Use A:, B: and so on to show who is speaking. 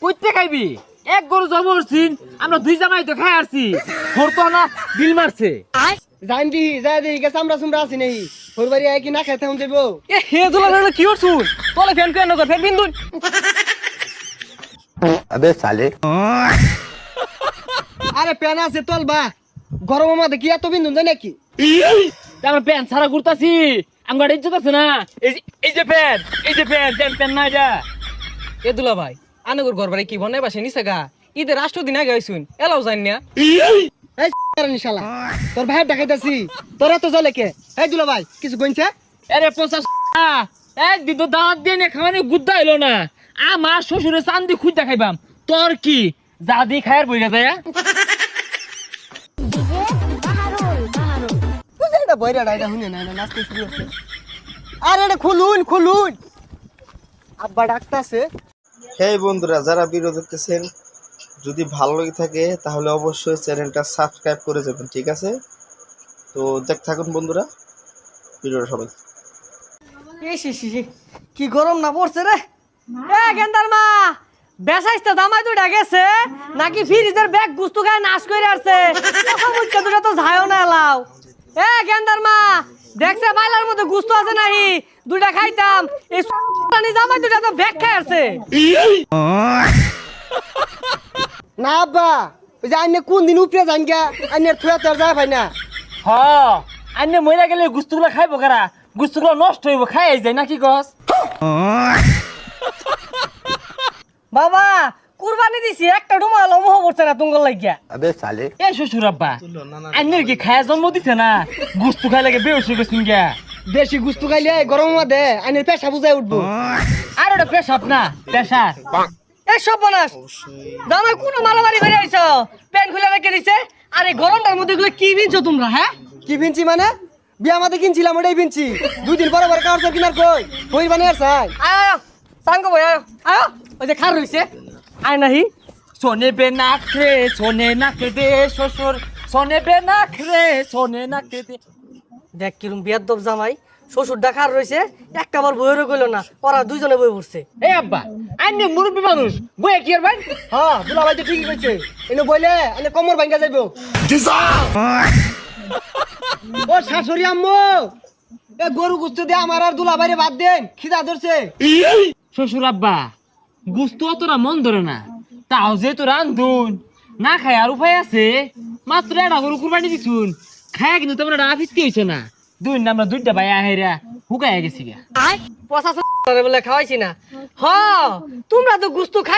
A: কইতে খাইবি এক গরু জব করছিন আমরা দুই জামাই তো খাই আসছি তোর তো না বিল মারছে
B: জানবি যাই দেখি গে চামড়া চুমড়া আছে নেই তোর বাড়ি আয় কি না খেতে হন যাবো
A: এ হে দুলা হলো কি করছুন তোলে ফ্যান কেন কর ফ্যান বিন্দুন
C: अबे साले
B: আরে প্যান আছে তোল বা গরমের মধ্যে কি এত বিন্দুন যায় নাকি
A: আমরা প্যান ছাড়া ঘুরতাছি আমার ইজ্জত আছে না এই যে প্যান প্যান না যা
D: এ দুলা ভাই আনগর ঘর বাড়ি কি বনে বাসে নিছে গা ঈদের রাষ্ট্র দিন আগে হইছুন এলাও জান না
B: এই শালা তোর ভাই দেখাইতাছি তোর এত জলে কে এই দুলা ভাই কিছু কইছে
A: আরে 50 এক দিন তো দাঁত দিয়ে নে খাওয়ানি গুদ্দা হইলো না আমার শ্বশুরে চান্দি খুঁজ দেখাইবাম তোর কি যা দি খায়ের বইরা যায়
B: বুঝে এটা বইরা ডাইটা হুনে না নাচতে শুরু হচ্ছে আরে এটা খুলুন আব্বা ডাকতাছে
E: হেই বন্ধুরা, যারা ভিডিও দেখতেছেন যদি ভালো লেগে থাকে তাহলে অবশ্যই চ্যানেলটা সাবস্ক্রাইব করে যাবেন, ঠিক আছে? তো দেখতে থাকুন বন্ধুরা ভিডিওটা সবাই।
D: কি গরম না পড়ছে রে এ গেন্দার মা বেসাইতে দামাই দুইটা গেছে নাকি ফ্রিজের ব্যাগ গুস্তু গায় নাশ কইরা আসছে কথা বুঝতে দুটা তো যায়ও না এলাও এ গেন্দার মা দেখছে বাইলার মধ্যে গুস্তু আছে নাহি দুইটা খাইতাম এই টানি জামাই দুইটা তো ব্যাগ খাই আসছে
B: না আব্বা ওই যে আইনে কোন দিন উপরে যান গা আইনের থুয়া তোর যায় ভাই না
A: হ আন্নে মইরা গেলে গুস্তুগুলা খাইবো কারা গুস্তুগুলা নষ্ট হইব খাই যায় নাকি গস
D: বাবা কুরবানি দিছি একটা ডুমাল মোহ পড়ছে না তুঙ্গল লাগিয়া
C: अबे साले
A: এ শ্বশুর আব্বা আন্নের কি খায়া জন্ম দিছে না গুস্তু খাই লাগে বেউস হয়ে গেছিন গিয়া
B: বেশি গুস্তু খাইলে গরমের মধ্যে আইনের পেশা বুঝাই উঠবো
A: আর ওটা পেশাব না পেশার
D: এই সব বনাস জামাই কোন মারামারি করে আইছো প্যান খুলে রেখে দিছে আরে গরমটার মধ্যে গুলো কি বিনছো তোমরা হ্যাঁ
B: কি ভিনছি মানে বিয়া মাতে কিনছিলাম ওটাই ভিনছি 2 দিন পরে কাউর কিনার কই বানিয়ে আর চাই
D: আয় আয় সাঙ্গ ভাই আয় আয় ওই যে খার রইছে আয় নাহি
A: সোনে বে নাখরে সোনে নাকে দে শ্বশুর সোনে বে নাখরে সোনে নাকে দে
D: দেখ কিরম বেয়াদব জামাই শ্বশুর ডাকার রইছে একটা বার বইরে গেল না ওরা দুইজনে বই পড়ছে
A: এই আব্বা আন্নে মুরব্বী মানুষ বয়ে কি আর ভাই
B: হ্যাঁ দুলা ভাই তো ঠিকই কইছে এনে বইলে এনে কোমর ভাঙ্গা যাইবো ও শাশুড়ি আম্মু এ গরু গুস্ত দিয়ে আমার আর দুলা ভাইরে বাদ দেন খিদা ধরছে
A: শ্বশুর আব্বা গুস্তু অতটা মন ধরে না তাও যেহেতু রান্ধুন না খায় আর উপায় আছে মাত্র একটা গরু কুরবানি দিছুন খায় কিন্তু তোমরা আফিত্তি হইছে না দুই না আমরা দুইটা ভাই আহেরা হুকায় গেছি গা
D: পচা বলে খাওয়াইছি না হ তোমরা তো গুস্তু খাই